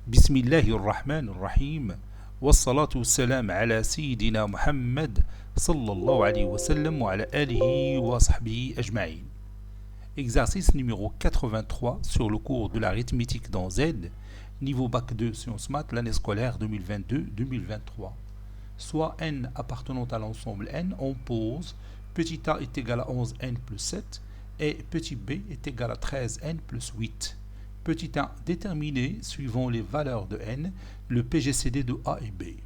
بسم الله الرحمن الرحيم والصلاة والسلام على سيدنا محمد صلى الله عليه وسلم وعلى آله وصحبه أجمعين. Exercice numéro 83 sur le cours de l'arithmétique dans Z, niveau bac 2 sciences maths l'année scolaire 2022-2023. Soit n appartenant à l'ensemble n, on pose petit a est égal à 11n plus 7 et petit b est égal à 13n plus 8. Petit a déterminé, suivant les valeurs de n, le PGCD de A et B.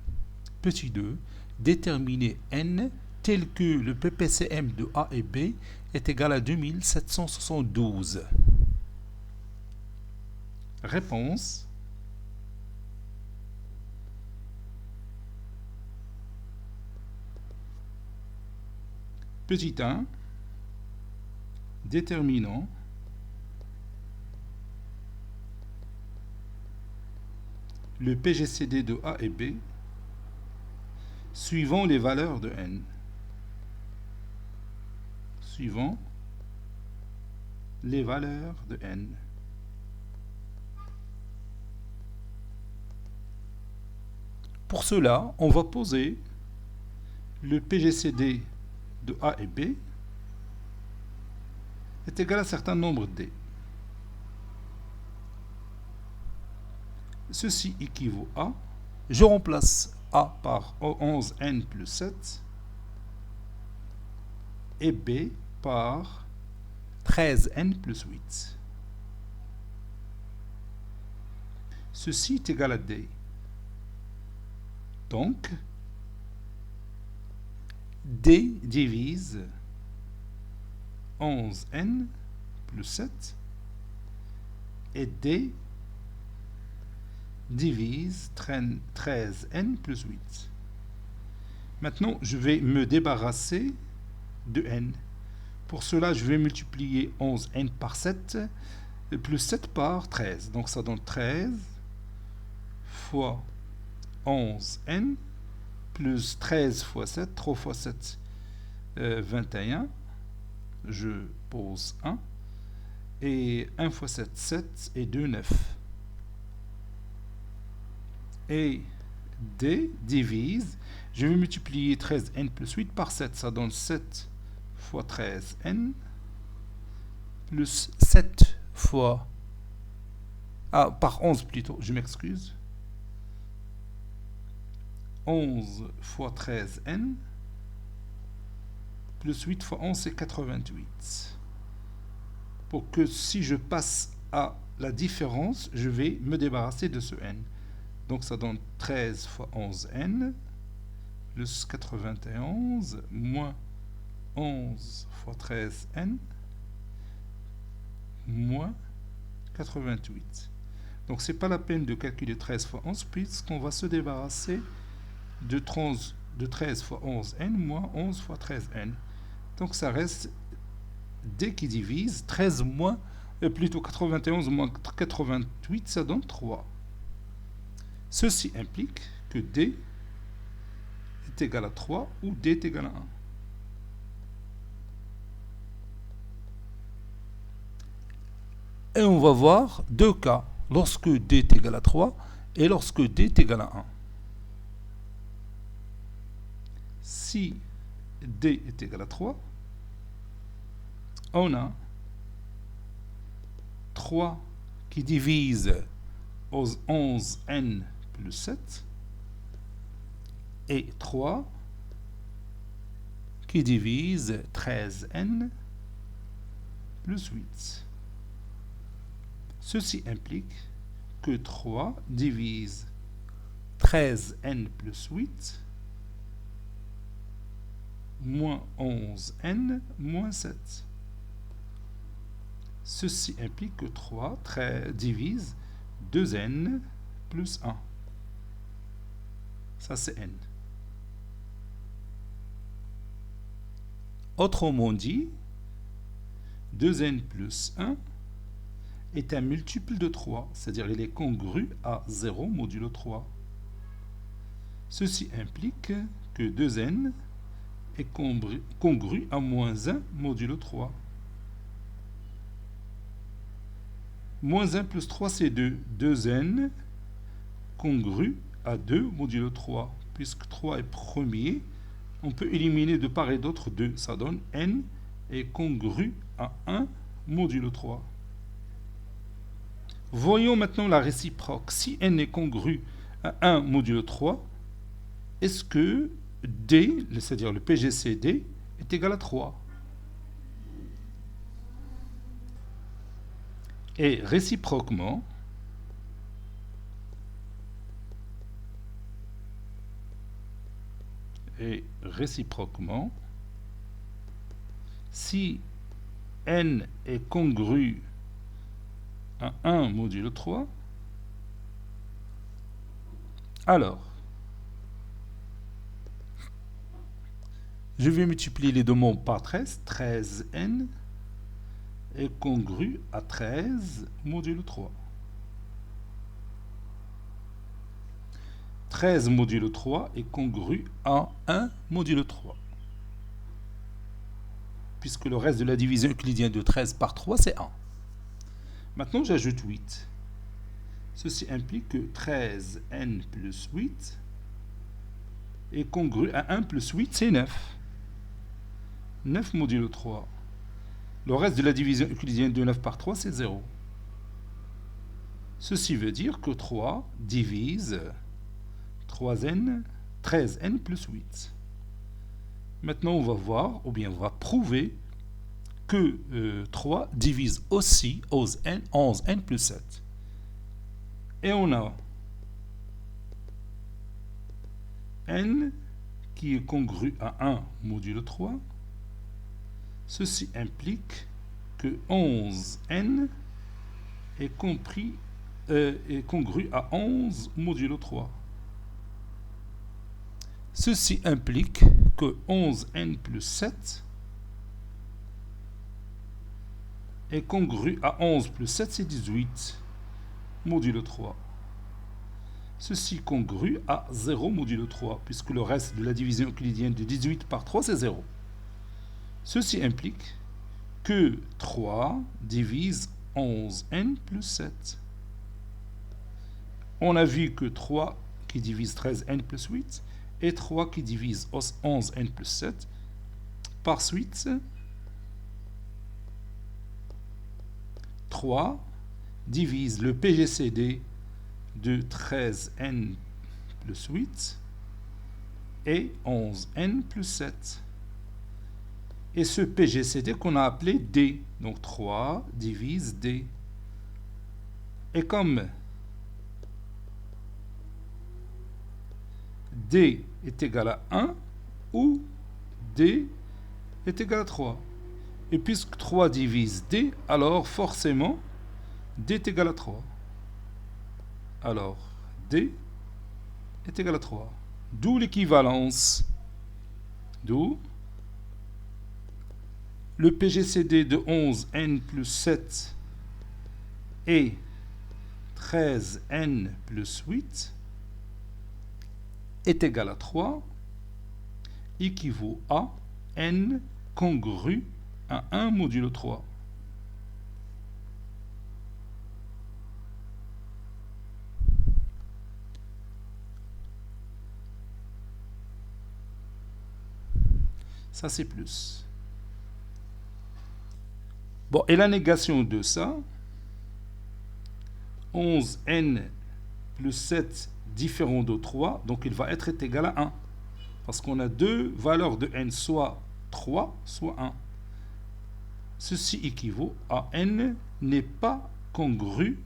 Petit 2, déterminer n tel que le PPCM de A et B est égal à 2772. Réponse. Petit 1, déterminant le PGCD de A et B suivant les valeurs de n. Suivant les valeurs de n. Pour cela, on va poser le PGCD de A et B est égal à un certain nombre d. Ceci équivaut à, je remplace A par 11n plus 7 et B par 13n plus 8. Ceci est égal à D. Donc, D divise 11n plus 7 et D divise 13n plus 8. Maintenant, je vais me débarrasser de n. Pour cela, je vais multiplier 11n par 7 plus 7 par 13. Donc ça donne 13 fois 11n plus 13 fois 7. 3 fois 7, 21. Je pose 1. Et 1 fois 7, 7. Et 2, 9. Et D divise, je vais multiplier 13n plus 8 par 7, ça donne 7 fois 13n plus 7 fois... par 11 plutôt, je m'excuse. 11 fois 13n plus 8 fois 11, c'est 88. Pour que si je passe à la différence, je vais me débarrasser de ce n. Donc ça donne 13 fois 11n plus 91 moins 11 fois 13n moins 88. Donc c'est pas la peine de calculer 13 fois 11 puisqu'on va se débarrasser de 13 fois 11n moins 11 fois 13n. Donc ça reste D qui divise 13 moins, plutôt 91 moins 88, ça donne 3. Ceci implique que D est égal à 3 ou D est égal à 1. Et on va voir deux cas, lorsque D est égal à 3 et lorsque D est égal à 1. Si D est égal à 3, on a 3 qui divise 11n plus 7 et 3 qui divise 13n plus 8. Ceci implique que 3 divise 13n plus 8 moins 11n moins 7. Ceci implique que 3 divise 2n plus 1. Ça, c'est n. Autrement dit, 2n plus 1 est un multiple de 3, c'est-à-dire il est congru à 0 modulo 3. Ceci implique que 2n est congru à moins 1 modulo 3. Moins 1 plus 3, c'est 2. 2n congru à 2 modulo 3. Puisque 3 est premier, on peut éliminer de part et d'autre 2. Ça donne n est congru à 1 modulo 3. Voyons maintenant la réciproque. Si n est congru à 1 modulo 3, est-ce que D, c'est-à-dire le PGCD, est égal à 3? Et réciproquement, si n est congru à 1 modulo 3, alors je vais multiplier les deux mots par 13. 13n est congru à 13 modulo 3. 13 modulo 3 est congru à 1 modulo 3. Puisque le reste de la division euclidienne de 13 par 3, c'est 1. Maintenant, j'ajoute 8. Ceci implique que 13n plus 8 est congru à 1 plus 8, c'est 9. 9 modulo 3. Le reste de la division euclidienne de 9 par 3, c'est 0. Ceci veut dire que 3 divise 13n plus 8. Maintenant, on va voir, ou bien on va prouver que 3 divise aussi 11n plus 7. Et on a n qui est congru à 1 modulo 3. Ceci implique que 11n est congru à 11 modulo 3. Ceci implique que 11n plus 7 est congru à 11 plus 7, c'est 18 modulo 3. Ceci congru à 0 modulo 3, puisque le reste de la division euclidienne de 18 par 3, c'est 0. Ceci implique que 3 divise 11n plus 7. On a vu que 3 qui divise 13n plus 8 et 3 qui divise 11n plus 7. Par suite, 3 divise le PGCD de 13n plus 8 et 11n plus 7. Et ce PGCD qu'on a appelé D. Donc 3 divise D. Et comme D est égal à 1 ou D est égal à 3. Et puisque 3 divise D, alors forcément D est égal à 3. Alors D est égal à 3. D'où l'équivalence. D'où le PGCD de 11n plus 7 et 13n plus 8 est égal à 3 équivaut à n congru à 1 modulo 3. Ça, c'est plus. Bon, et la négation de ça, 11n plus 7 différent de 3, donc il va être égal à 1. Parce qu'on a deux valeurs de n, soit 3, soit 1. Ceci équivaut à n n'est pas congru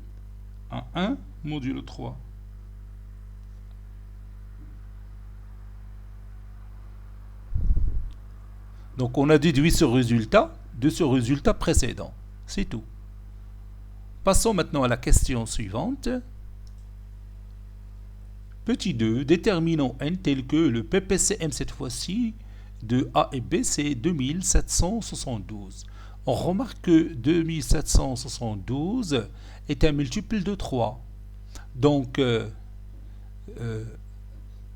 à 1 modulo 3. Donc on a déduit ce résultat de ce résultat précédent. C'est tout. Passons maintenant à la question suivante. Petit 2, déterminons n tel que le PPCM cette fois-ci de A et B, c'est 2772. On remarque que 2772 est un multiple de 3. Donc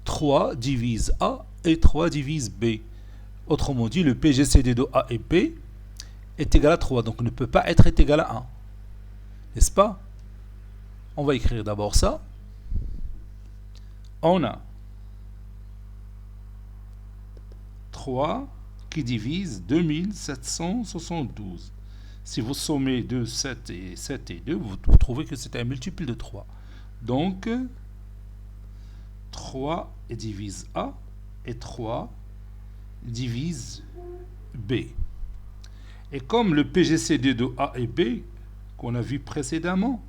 3 divise A et 3 divise B. Autrement dit, le PGCD de A et B est égal à 3, donc ne peut pas être égal à 1. N'est-ce pas? On va écrire d'abord ça. on a 3 qui divise 2772. Si vous sommez 2, 7 et 7 et 2, vous trouvez que c'est un multiple de 3. Donc, 3 divise A et 3 divise B. Et comme le PGCD de A et B, qu'on a vu précédemment,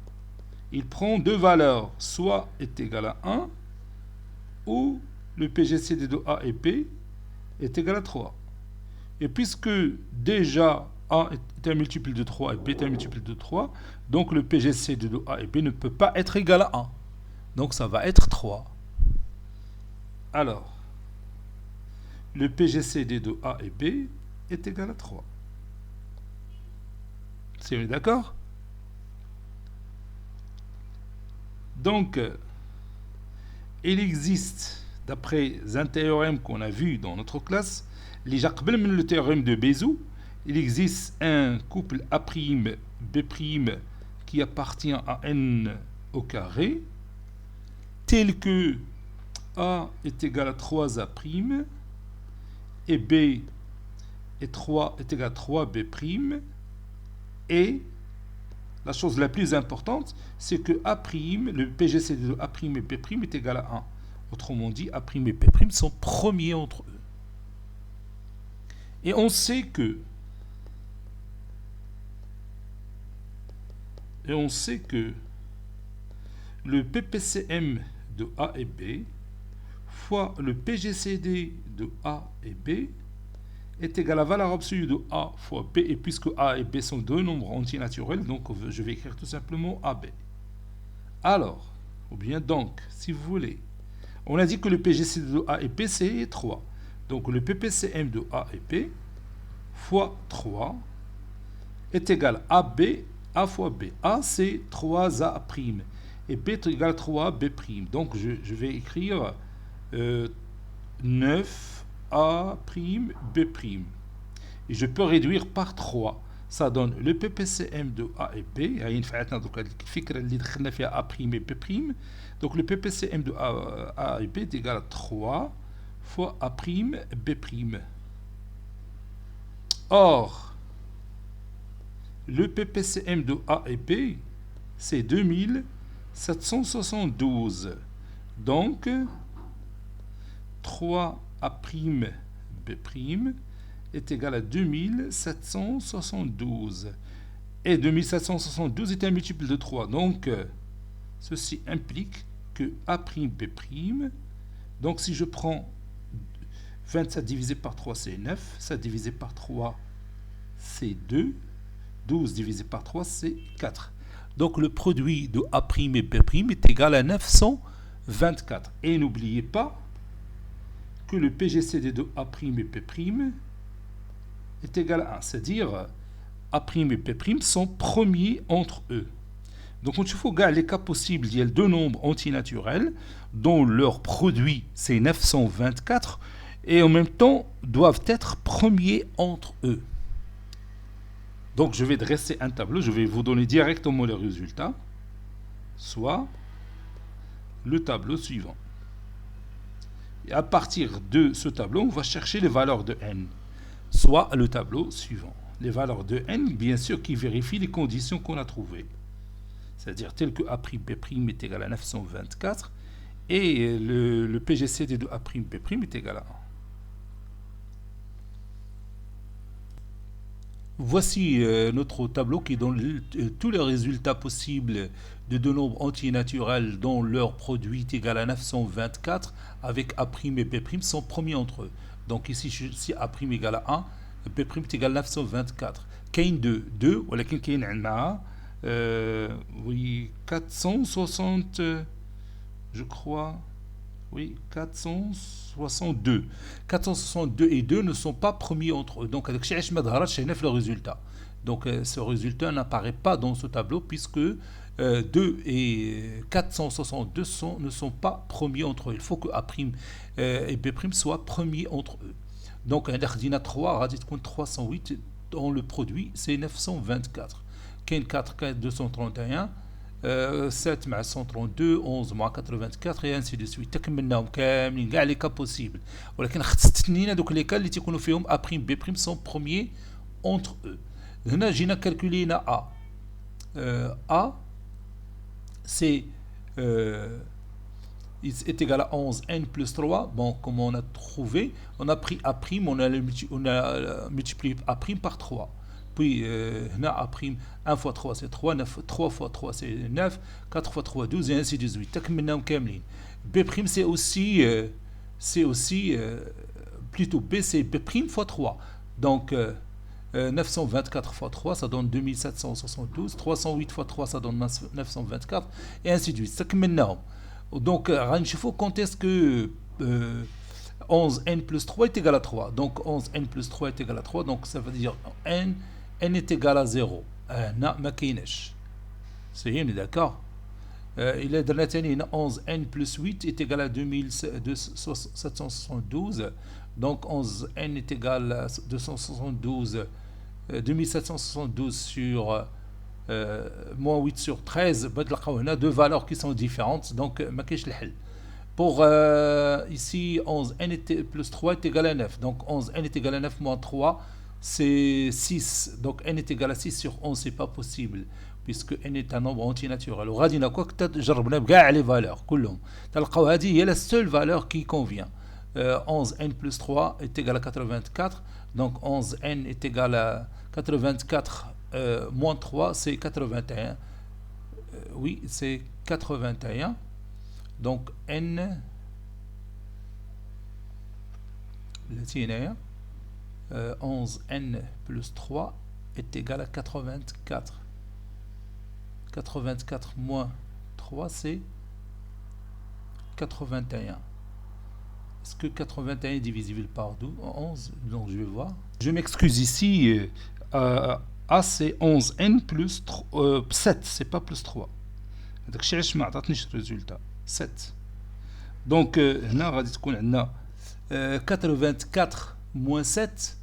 il prend deux valeurs, soit est égal à 1, ou le PGCD de A et B est égal à 3. Et puisque déjà A est un multiple de 3 et B est un multiple de 3, donc le PGCD de A et B ne peut pas être égal à 1. Donc ça va être 3. Alors, le PGCD de A et B est égal à 3. C'est d'accord? Donc, il existe, d'après un théorème qu'on a vu dans notre classe, le théorème de Bézout, il existe un couple A', B' qui appartient à n au carré, tel que A est égal à 3A' et B est égal à 3B', et la chose la plus importante, c'est que A', le PGCD de A' et B' est égal à 1. Autrement dit, A' et B' sont premiers entre eux. Et on sait que le PPCM de A et B fois le PGCD de A et B est égal à la valeur absolue de A fois B, et puisque A et B sont deux nombres entiers naturels, donc je vais écrire tout simplement AB. Alors, ou bien donc, si vous voulez, on a dit que le PGCD de A et B c'est 3. Donc le PPCM de A et B fois 3 est égal à AB, A fois B. A c'est 3A' et B est égal à 3B'. Donc je vais écrire 9A', B'. Et je peux réduire par 3. Ça donne le PPCM de A et B. Donc le PPCM de A et B est égal à 3 fois A', B'. Or, le PPCM de A et B, c'est 2772. Donc, 3A', B' est égal à 2772. Et 2772 est un multiple de 3. Donc, ceci implique que A', B', donc si je prends 27 divisé par 3, c'est 9. 7 divisé par 3, c'est 2. 12 divisé par 3, c'est 4. Donc le produit de A' et B' est égal à 924. Et n'oubliez pas que le PGCD de A' et B' est égal à 1. C'est-à-dire A' et B' sont premiers entre eux. Donc il faut garder les cas possibles. Il y a deux nombres antinaturels dont leur produit c'est 924 et en même temps doivent être premiers entre eux. Donc je vais dresser un tableau, je vais vous donner directement les résultats, soit le tableau suivant. Et à partir de ce tableau, on va chercher les valeurs de n, soit le tableau suivant. Les valeurs de n, bien sûr, qui vérifient les conditions qu'on a trouvées. C'est-à-dire tel que A', B' est égal à 924 et le PGCD de A', B' est égal à 1. Voici notre tableau qui donne tous les résultats possibles de deux nombres entiers naturels dont leur produit est égal à 924 avec A' et B' sont premiers entre eux. Donc ici, si A' égale à 1, B' est égal à 924. Kain 2, ولكن كاين عندنا oui 460 je crois. Oui, 462. 462 et 2 ne sont pas premiers entre eux. Donc, le résultat. Donc, ce résultat n'apparaît pas dans ce tableau puisque 2 et 462 ne sont pas premiers entre eux. Il faut que A' et B' soient premiers entre eux. Donc, on a 3, 308 dans le produit, c'est 924. 4, 231. 7 مع 132 11 مع 84 et ainsi de suite تكملناهم كاملين كاع لي كا بوسيبل ولكن استثنينا دوك لي كا اللي تيكونوا فيهم ا بريم بي بريم سون بروميير اونتر او هنا جينا كالكولينا ا سي est égal à 11 n plus 3. Bon, comme on a trouvé, on a pris A', on a multiplié A' par 3. Puis, A', 1 fois 3 c'est 3, 3 fois 3 c'est 9, 4 fois 3 12 et ainsi de suite. B' c'est aussi plutôt B c'est B' fois 3. Donc, 924 fois 3 ça donne 2772, 308 fois 3 ça donne 924 et ainsi de suite. Donc, غنشوفوا quand est-ce que 11n plus 3 est égal à 3. Donc, 11n plus 3 est égal à 3. Donc, ça veut dire n est égal à 0. هنا ما كايناش. C'est d'accord. Il est درنا 11n plus 8 est égal à 2772. Donc, 11n est égal à 2772 sur moins 8 sur 13, on a deux valeurs qui sont différentes, donc pour ici 11n plus 3 est égal à 9, donc 11n est égal à 9 moins 3 c'est 6, donc n est égal à 6 sur 11 c'est pas possible puisque n est un nombre antinaturel. وغادي نكون جربنا بكاع les valeurs كلهم تلقاو هذه هي la seule valeur qui convient. 11n plus 3 est égal à 84, donc 11n est égal à 84 moins 3 c'est 81. Oui, c'est 81. Donc n 11n plus 3 est égal à 84. 84 moins 3 c'est 81. Est-ce que 81 est divisible par 11? Donc je vais voir. Je m'excuse ici. A c'est 11n plus 7, c'est pas plus 3. Donc je n'ai pas le résultat. 7. Donc هنا غادي تكون عندنا 84 moins 7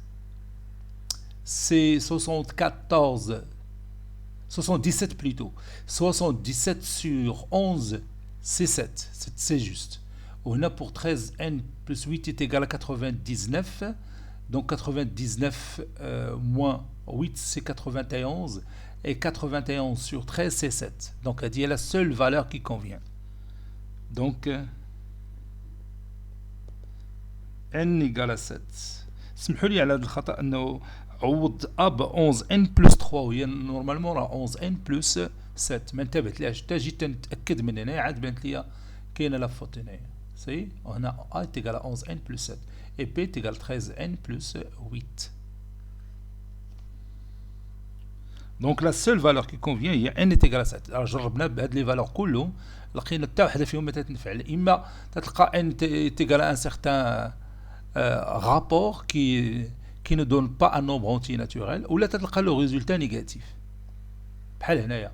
c'est 77 plutôt. 77 sur 11 c'est 7. C'est juste. On a pour 13n plus 8 est égal à 99. Donc 99 moins 8 c'est 91 et 91 sur 13 c'est 7. Donc elle dit la seule valeur qui convient. Donc n égale à 7. سمحوا لي على هذا الخطأ انه عوض اب 11n plus 3 وهي نورمالمون راه 11n plus 7. ما انتبهت لهاش حتى جيت نتاكد من هنا عاد بانت لي كاينه لا فوت هنايا. سي هنا a est égal à 11n plus 7 et b est égal à 13n plus 8. Donc la seule valeur qui convient هي n est égal à 7. Alors جربنا بهاد لي فالور كلهم لقينا حتى وحده فيهم ما تتنفعل. اما تلقى n est égal à un certain rapport qui ne donne pas un nombre entier naturel ou là تلقى le résultat négatif. بحال هنايا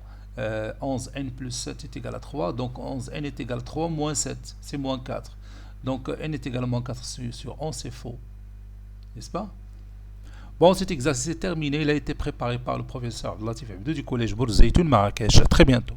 11n plus 7 est égal à 3, donc 11n est égal à 3 moins 7, c'est moins 4. Donc n est égal à moins 4 sur 11, c'est faux. N'est-ce pas? Bon, cet exercice est terminé, il a été préparé par le professeur Latif Abdou du collège Bourg Zeytoun Marrakech. Très bientôt.